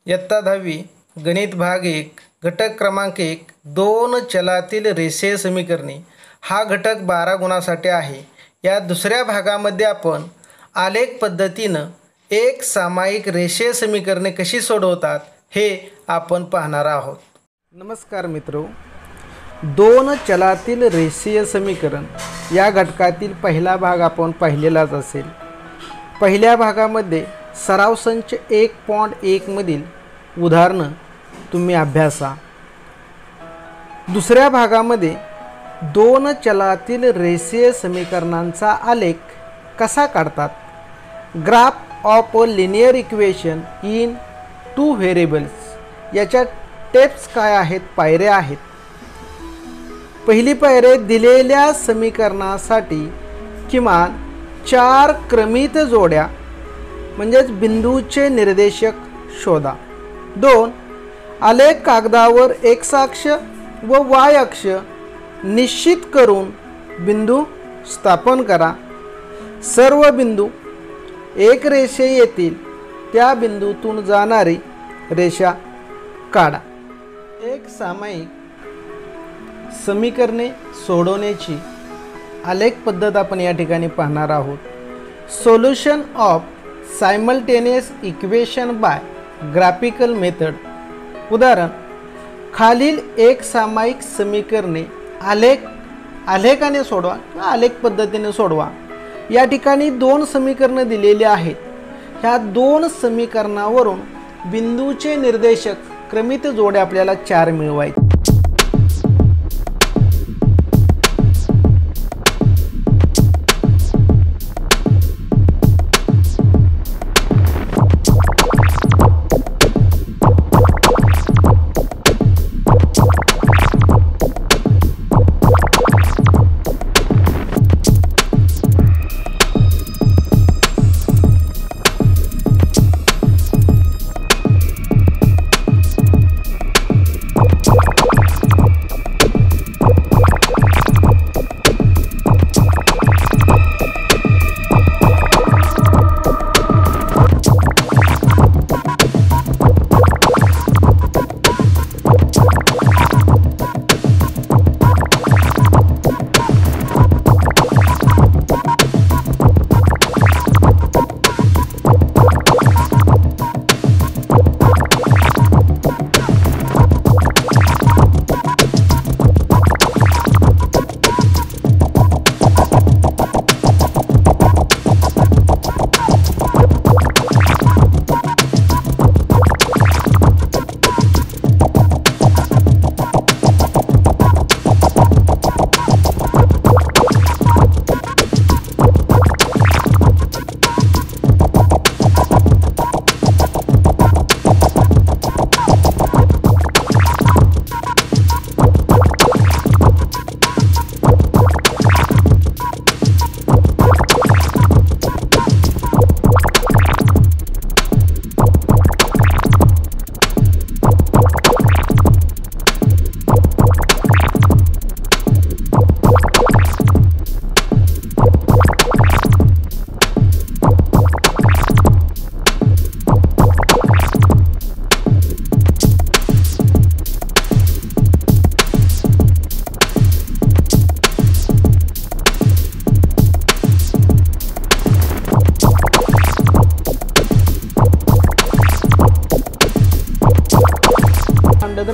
इयत्ता 10वी गणित भाग 1 घटक क्रमांक 1 दोन चलातील रेषीय समीकरणे हा घटक 12 गुणासाठी आहे। या दुसऱ्या भागामध्ये आपण आलेख पद्धतीनं एक सामायिक रेषीय समीकरणे कशी सोडवतात हे आपण पाहणार आहोत। नमस्कार मित्रो, दोन चलातील रेषीय समीकरण या घटकातील पहिला भाग आपण पाहिलेलाच असेल। पहिल्या भागामध्ये सराव संच 1.1 मधील उदाहरणं तुम्ही अभ्यासा। दुसऱ्या भागामध्ये दोन चलातील रेषीय समीकरणांचा आलेख कसा काढतात, graph of a linear equation in 2 variables याच्या टेप्स काय आहेत, पायऱ्या आहेत। पहिली पायरी दिलेल्या समीकरणासाठी किमान 4 क्रमित जोड्या म्हणजेच बिंदूचे निर्देशक शोधा। 2 आलेख कागदावर x अक्ष व y अक्ष निश्चित करून बिंदू स्थापन करा। सर्व बिंदू एक रेषे येतील त्या बिंदूतून जाणारी रेषा काढा। एक सामायिक समीकरणे सोडवण्याची आलेख पद्धत आपण या ठिकाणी पाहणार आहोत। Solution of simultaneous equation by graphical method. उदाहरण, खालील एक सामायिक समीकरणे आलेखाने सोडवा किंवा आलेख पद्धतीने सोडवा। या ठिकाणी 2 समीकरणे दिलेली आहेत। ह्या 2 समीकरणावरून बिंदूचे निर्देशक क्रमित जोड्या आपल्याला 4 मिळवायचे।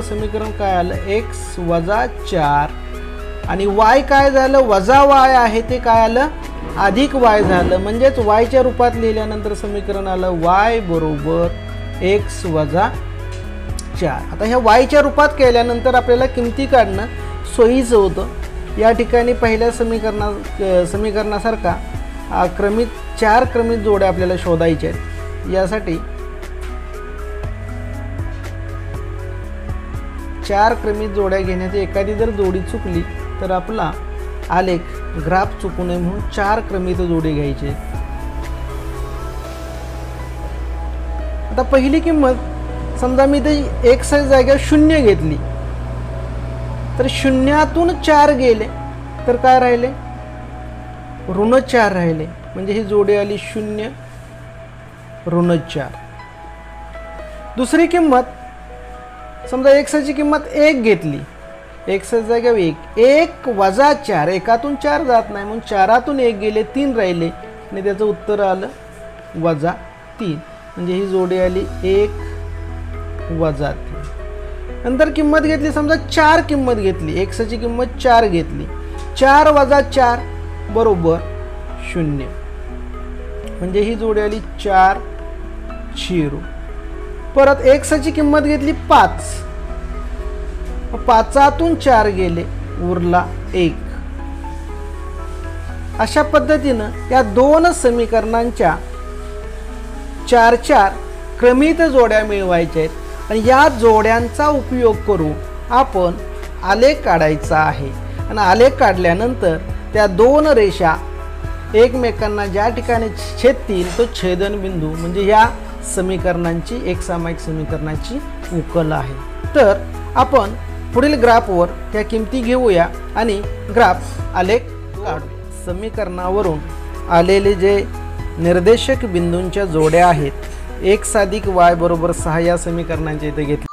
समीकरण काय आलं, x - 4 आणि y काय झालं, -y आहे ते काय आलं, +y झालं। म्हणजेच y च्या रूपात लिहिल्यानंतर समीकरण आलं y = x - 4। आता ह्या y च्या रूपात केल्यानंतर आपल्याला किमती काढणं सोयीचं होतं। या ठिकाणी पहिल्या समीकरणासारखा 4 क्रमित जोड्या आपल्याला शोधायच्या आहेत। यासाठी 4 क्रमित जोड्या घेण्याची एखादी जर जोडी चुकली तर आपला आलेख ग्राफ चुकू नये म्हणून 4 क्रमित जोडी घ्यायची। आता पहिली किंमत समजा मी ते x च्या जागेवर 0 घेतली तर 0तून 4 गेले तर काय राहिले, ऋण 4 राहिले। म्हणजे ही जोडी आली 0 ऋण 4। दुसरी किंमत समजा एक्सची किंमत 1 घेतली, एक्सच्या जागेवर 1 वजा 4, एकातून 4 जात नाही म्हणून 4तून 1 गेले, 3 राहिले आणि त्याचं उत्तर आलं -3. म्हणजे ही जोडी आली 1 वजा 3. नंतर किंमत घेतली, समजा 4 किंमत घेतली, एक्सची किंमत 4 घेतली, 4 वजा 4 बरोबर 0. म्हणजे ही जोडी आली 4 0. परत एक्सची किंमत घेतली 5, 5तून 4 गेले, उरला 1. अशा पद्धतीनं या दोन समीकरणांच्या 4 क्रमित जोड्या मिळवायच्या आहेत आणि या जोड्यांचा उपयोग करून आपण आलेख काढायचा आहे. आणि आलेख काढल्यानंतर त्या दोन रेषा एकमेकांना ज्या ठिकाणी छेदतील तो छेदनबिंदू म्हणजे या समीकरणांची एकसामायिक समीकरणाची उकल आहे. तर आपण पुढील ग्राफवर त्या किमती घेऊया आणि ग्राफ आलेख काढू. समीकरणावरून आलेले जे निर्देशक बिंदूंच्या जोड्या आहेत, x + y = 6 या समीकरणांच्या इथे घेतले.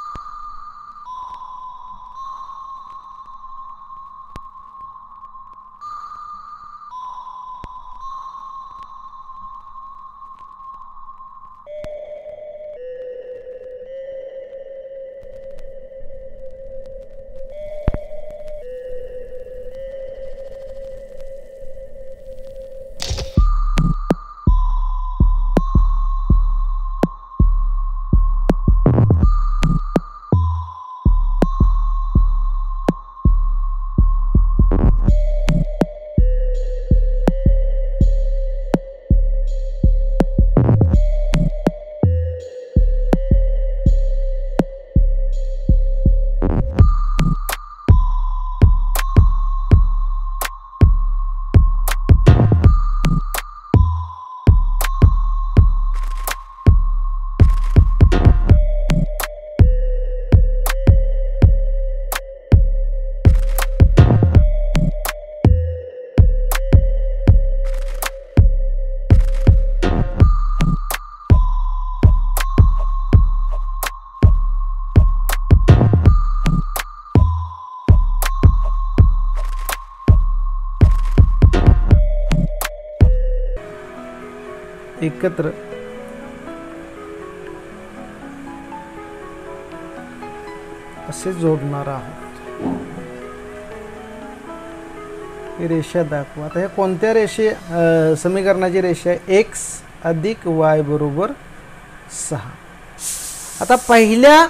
एकत्र असे जोडणार आहोत. ही रेषा दाखवा. आता हे कोणत्या रेषे समीकरणाची रेषा आहे? x + y = 6. आता पहिल्या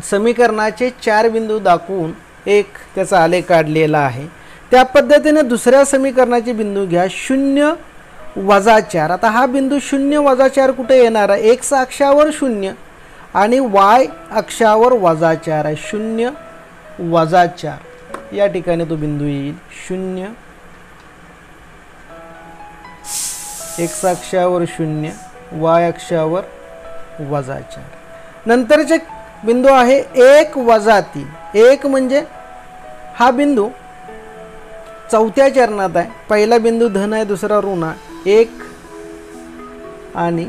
समीकरणाचे 4 बिंदू दाखवून एक त्याचा आलेख काढलेला आहे. त्या पद्धतीने दुसऱ्या समीकरणाचे बिंदू घ्या 0 वजा 4. आता हा बिंदू 0 वजा 4 कुठे येणार आहे? x अक्षावर 0 आणि y अक्षावर वजा 4 आहे. 0 वजा 4 या ठिकाणी तो बिंदू येईल. 0 x अक्षावर 0 y अक्षावर वजा 4. नंतरचे बिंदू आहे 1 वजा 3. 1 म्हणजे हा बिंदू चौथ्या चरणात आहे. पहिला बिंदू धन आहे, दुसरा ऋण आहे. 1 आणि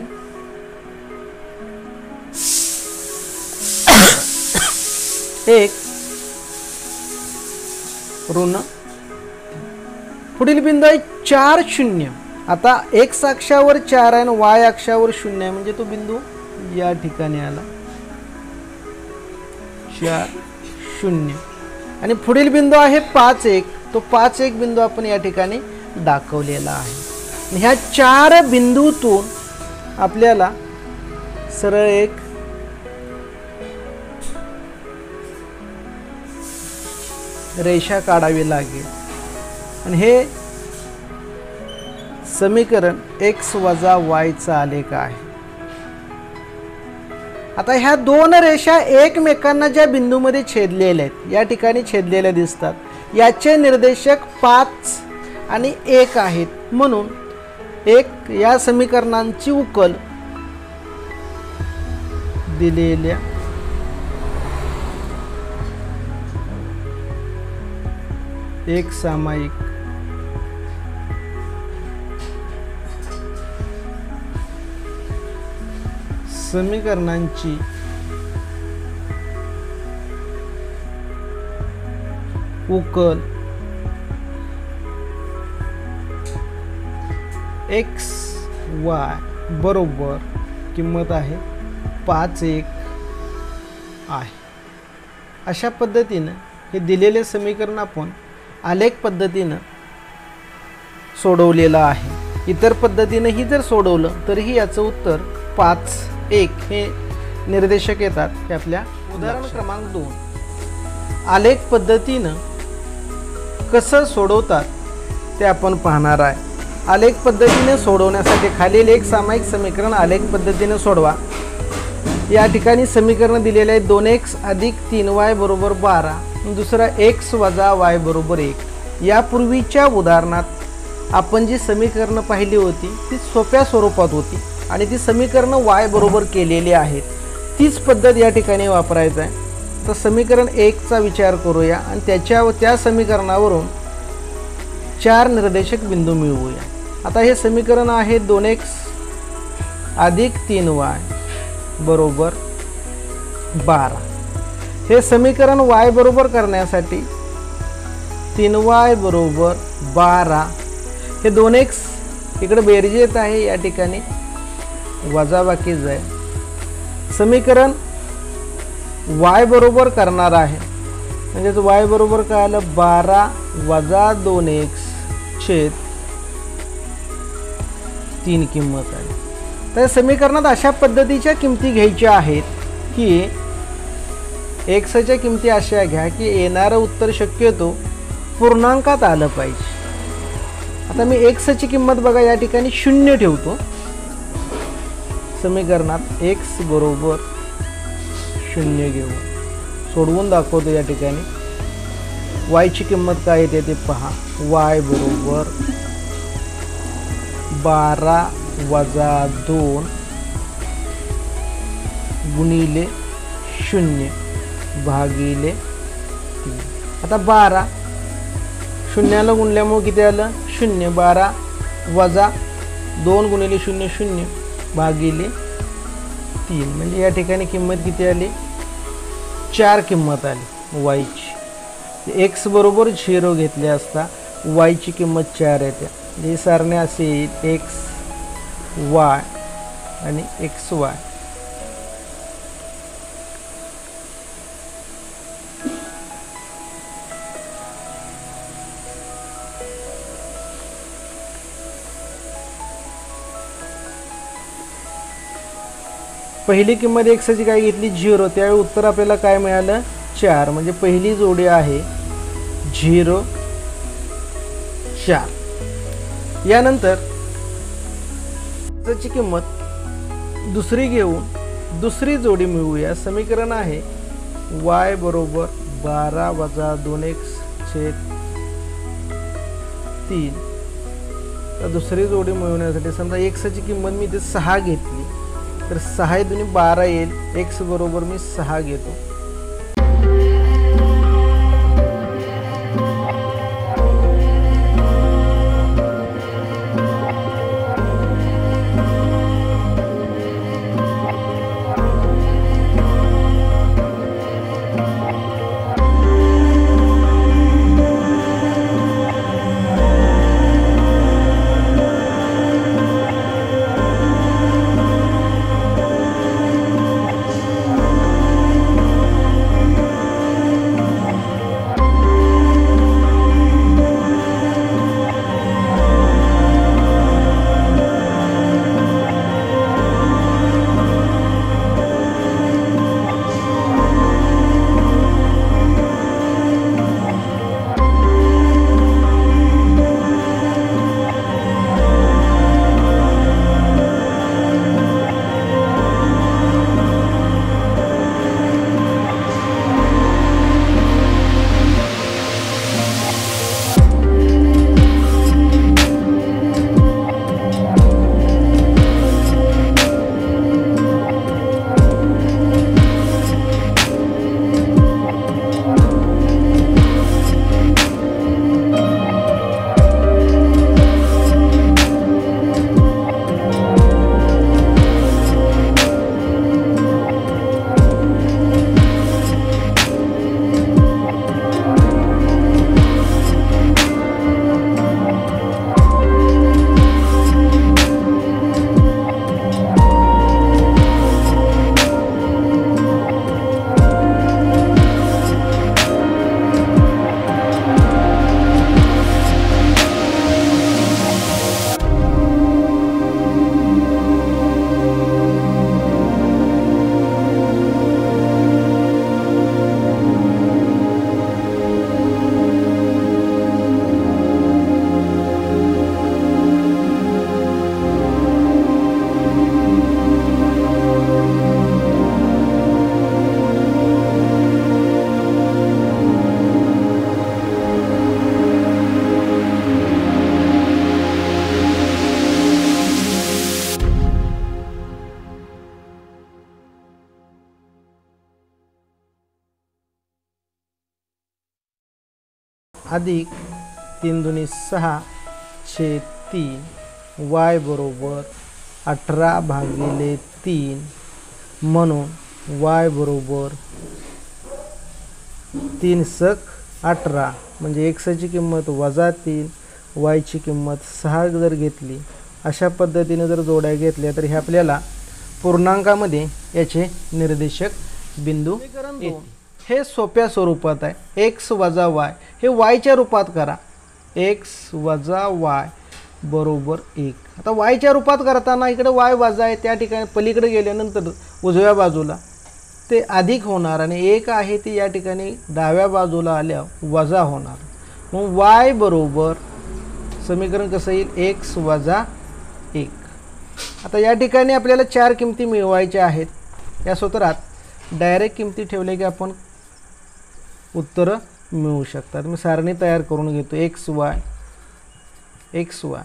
1 ऋण. पुढील बिंदू आहे 4 0. आता x अक्षावर 4 आहे आणि y अक्षावर 0 आहे म्हणजे तो बिंदू या ठिकाणी आला 4 0. आणि पुढील बिंदू आहे 5 1. तो 5 1 बिंदू आपण या ठिकाणी दाखवलेला आहे. ह्या 4 बिंदूतून आपल्याला सरळ एक रेषा काढावी लागेल आणि हे समीकरण x वजा y चा आलेख आहे. आता ह्या दोन रेषा एकमेकांना ज्या बिंदूमध्ये छेदलेल्या आहेत, या ठिकाणी छेदलेल्या दिसतात, याचे निर्देशक 5 आणि 1 आहेत. म्हणून एक या समीकरणांची उकल दिलेल्या एक सामायिक समीकरणांची उकल एक्स वाय बरोबर किंमत आहे 5-1 आहे. अशा पद्धतीनं हे दिलेले समीकरण आपण आलेख पद्धतीनं सोडवलेलं आहे. इतर पद्धतीनेही जर सोडवलं तरीही याचं उत्तर 5-1 हे निर्देशक येतात. हे आपल्या उदाहरण क्रमांक 2 आलेख पद्धतीनं कसं सोडवतात ते आपण पाहणार आहे. आलेख पद्धतीने सोडवण्यासाठी खालील एक सामायिक समीकरण आलेख पद्धतीने सोडवा. या ठिकाणी समीकरण दिलेले आहे 2x अधिक 3y बरोबर 12, दुसरा x वजा y बरोबर 1. यापूर्वीच्या उदाहरणात आपण जी समीकरणं पाहिली होती ती सोप्या स्वरूपात होती आणि ती समीकरणं y बरोबर केलेली आहेत. तीच पद्धत या ठिकाणी वापरायचं आहे. तर समीकरण 1चा विचार करूया आणि त्या समीकरणावरून 4 निर्देशक बिंदू मिळवूया. आता हे समीकरण आहे 2x अधिक 3y बरोबर 12. हे समीकरण y बरोबर करण्यासाठी 3y बरोबर 12 हे 2x इकडे बेरजेत आहे, या ठिकाणी वजाबाकी जाईल. समीकरण y बरोबर करणार आहे म्हणजेच y बरोबर काय आलं 12 वजा 2x छेद 3 किंमत आहे. तर समीकरणात अशा पद्धतीच्या किमती घ्यायच्या आहेत की एक्सच्या किमती अशा घ्या की येणारं उत्तर शक्यतो पूर्णांकात आलं पाहिजे. आता मी एक्सची किंमत बघा या ठिकाणी 0 ठेवतो. समीकरणात x बरोबर 0 घेऊ, सोडवून दाखवतो. या ठिकाणी y ची किंमत काय येते ते पहा. y बरोबर 12 वजा 2 गुणिले 0 भागिले 3. आता 12 शून्याला गुणल्यामुळे किती आलं 0. 12 वजा 2 गुणिले 0 0 भागिले 3 म्हणजे या ठिकाणी किंमत किती आली 4 किंमत आली y ची. x बरोबर 0 घेतले असता y ची किंमत 4 येते. ही सारणी असे येईल x y आणि xy. पहिली किंमत x ची काय घेतली 0, त्यावेळी उत्तर आपल्याला काय मिळालं 4. म्हणजे पहिली जोडी आहे 0 4. यानंतर ची किंमत दुसरी घेऊन दुसरी जोडी मिळवूया. समीकरण आहे y बरोबर 12 वजा 2x छेद 3. तर दुसरी जोडी मिळवण्यासाठी समजा x ची किंमत मी इथे 6 घेतली तर 6 दुनी 12 येईल. x बरोबर मी 6 घेतो. अधिक 3 दुनी 6 छेद 3 y बरोबर 18/3 म्हणून y बरोबर 3 सक 18 म्हणजे xची किंमत -3 y ची किंमत 6 जर घेतली अशा पद्धतीने जर जोड्या घेतल्या तर हे आपल्याला पूर्णांकामध्ये याचे निर्देशक बिंदू येतील। हे सोप्या स्वरूपात आहे। x वजा y हे y च्या रूपात करा। x वजा y बरोबर 1। आता y च्या रूपात करताना इकडे y वजा आहे त्या ठिकाणी पलीकडे गेल्यानंतर उजव्या बाजूला ते अधिक होणार आणि 1 आहे ती या ठिकाणी डाव्या बाजूला आल्यावर वजा होणार। मग y बरोबर समीकरण कसं येईल x वजा 1। आता या ठिकाणी आपल्याला 4 किमती मिळवायच्या आहेत। या सूत्रात डायरेक्ट किमती ठेवले की आपण उत्तर मिळू शकतात। मी सारणी तयार करून घेतो x y x y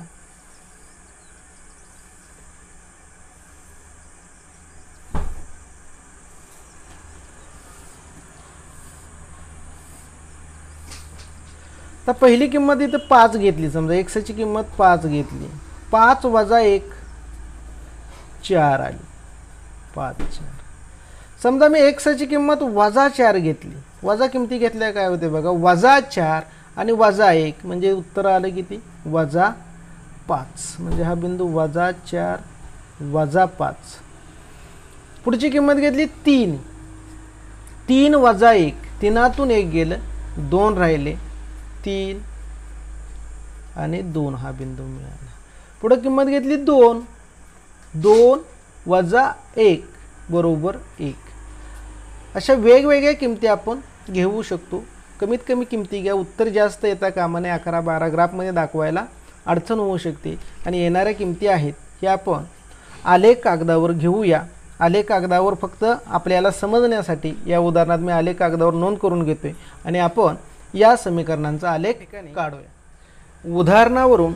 आता पहिली किंमत इथे 5 घेतली। समजा x ची किंमत 5 घेतली। 5 वजा 1 4 आली 5 4। समजा मी x ची किंमत वजा 4 घेतली। वजा किमती घेतल्या काय होते बघा वजा 4 आणि वजा 1 म्हणजे उत्तर आलं किती वजा 5 म्हणजे हा बिंदू वजा 4 वजा 5। पुढची किंमत घेतली 3 3 वजा 1 3तून 1 गेलं 2 राहिले 3 आणि 2 हा बिंदू मिळाला। पुढे किंमत घेतली 2 2 वजा 1 बरोबर 1। अशा वेगवेगळ्या किमती आपण घेऊ शकतो। कमीत कमी किमती घ्या। उत्तर जास्त येता कामा नये। 11 12 ग्राफमध्ये दाखवायला अडचण होऊ शकते आणि येणाऱ्या किमती आहेत हे आपण आलेख कागदावर घेऊया। आलेख कागदावर फक्त आपल्याला समजण्यासाठी या उदाहरणात मी आलेख कागदावर नोंद करून घेतोय आणि आपण या समीकरणांचा आलेख काढूया। उदाहरणावरून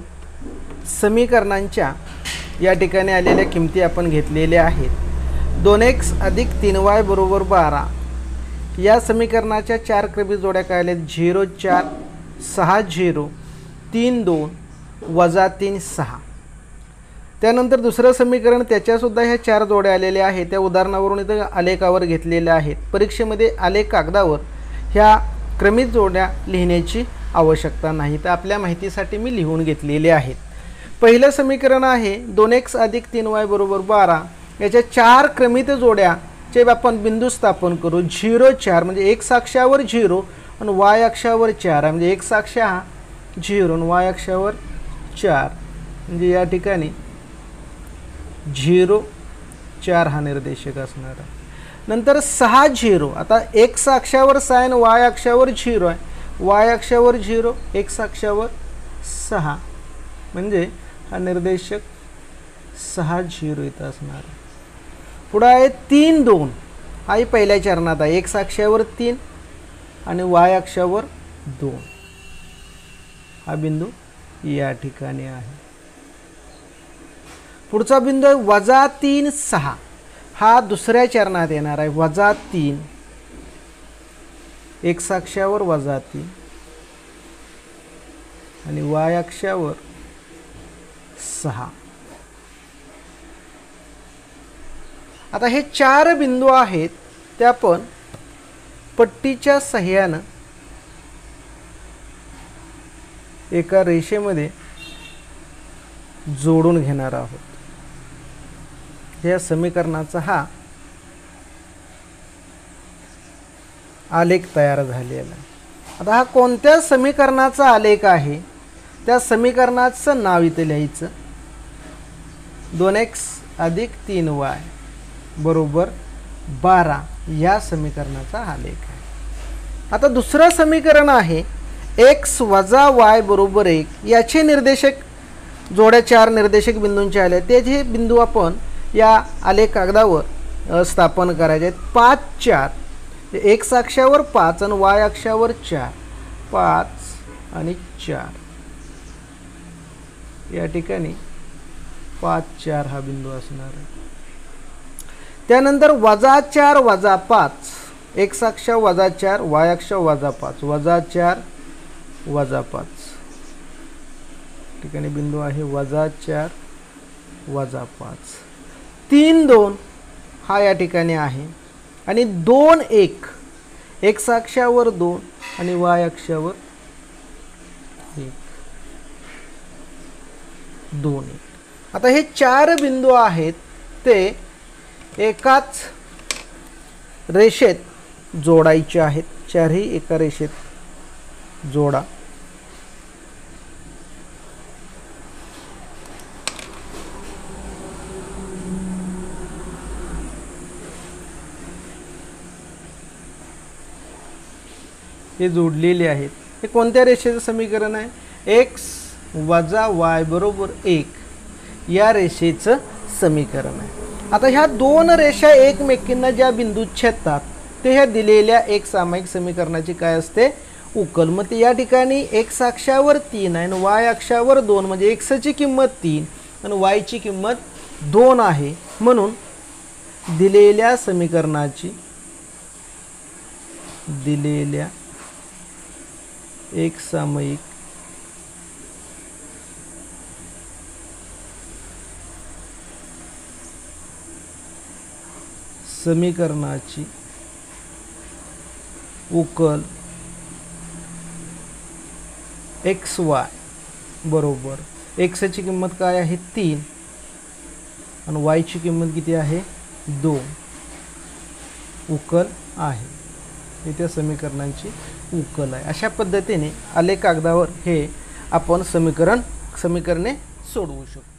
समीकरणांच्या या ठिकाणी आलेल्या किमती आपण घेतलेल्या आहेत। 2x अधिक 3y बरोबर 12 या समीकरणाच्या 4 क्रमी जोड्या काय आल्या 0 4 6 0 3 2 वजा 3 6। त्यानंतर दुसरं समीकरण त्याच्यासुद्धा ह्या 4 जोड्या आलेल्या आहेत। त्या उदाहरणावरून इथं आलेखावर घेतलेल्या आहेत। परीक्षेमध्ये आलेख कागदावर ह्या क्रमित जोड्या लिहिण्याची आवश्यकता नाही तर आपल्या माहितीसाठी मी लिहून घेतलेले आहेत। पहिलं समीकरण आहे 2x अधिक 3y बरोबर 12 याच्या 4 क्रमित जोड्याचे आपण बिंदू स्थापन करू। 0 4 म्हणजे x अक्षावर 0 आणि y अक्षावर 4 म्हणजे x अक्ष हा 0 आणि y अक्षावर 4 म्हणजे या ठिकाणी 0 4 हा निर्देशक असणार आहे। नंतर 6 0 आता x अक्षावर 6 आणि y अक्षावर 0 आहे। y अक्षावर 0 x अक्षावर 6 म्हणजे हा निर्देशक 6 0 इथं असणार आहे। पुढे आहे 3 2 हा पहिल्या चरणात आहे। x अक्षावर 3 आणि y अक्षावर 2 हा बिंदू या ठिकाणी आहे। पुढचा बिंदू आहे वजा 3 6 हा दुसऱ्या चरणात येणार आहे। वजा 3 x अक्षावर वजा 3 आणि y अक्षावर 6। आता हे 4 बिंदू आहेत ते आपण पट्टीच्या सहाय्याने एका रेषेमध्ये जोडून घेणार आहोत। या समीकरणाचा हा आलेख तयार झालेला आहे। आता हा कोणत्या समीकरणाचा आलेख आहे त्या समीकरणाचं नाव इथे लिहायचं। 2x अधिक 3y बरोबर 12 या समीकरणाचा आलेख आहे। आता दुसरं समीकरण आहे x वजा y बरोबर 1 याचे निर्देशक जोड्या 4 निर्देशक बिंदूंचे आले ते जे बिंदू आपण या आलेख कागदावर स्थापन करायचे आहेत। 5 4 x अक्षावर 5 आणि y अक्षावर 4 5 आणि 4 या ठिकाणी 5 4 हा बिंदू असणार आहे। त्यानंतर वजा 4 वजा 5 x अक्षा वजा 4 y अक्षा वजा 5 वजा 4 -5 ठिकाणी बिंदू आहे -4 -5 3 2 हा या ठिकाणी आहे आणि 2 1 x अक्षावर 2 आणि y अक्षावर 1 2 1. आता हे 4 बिंदू आहेत ते एकाच रेषेत जोडायचे आहेत. चारही एका रेषेत जोडा. हे जोडलेले आहेत. हे कोणत्या रेषेचं समीकरण आहे? x वजा y बरोबर 1 या रेषेचं समीकरण आहे. आता ह्या दोन रेषा एकमेकींना ज्या बिंदूत छेदतात ते ह्या दिलेल्या एक सामायिक समीकरणाची काय असते? उकल. मग ते या ठिकाणी x अक्षावर 3 आहे आणि y अक्षावर 2 म्हणजे x ची किंमत 3 आणि y ची किंमत 2 आहे. म्हणून दिलेल्या समीकरणाची दिलेल्या एक सामायिक समीकरणाची उकल एक्स वाय बरोबर x ची किंमत काय आहे? 3 आणि y ची किंमत किती आहे? 2 उकल आहे. हे त्या समीकरणांची उकल आहे. अशा पद्धतीने आलेख कागदावर हे आपण समीकरणे सोडवू शकतो.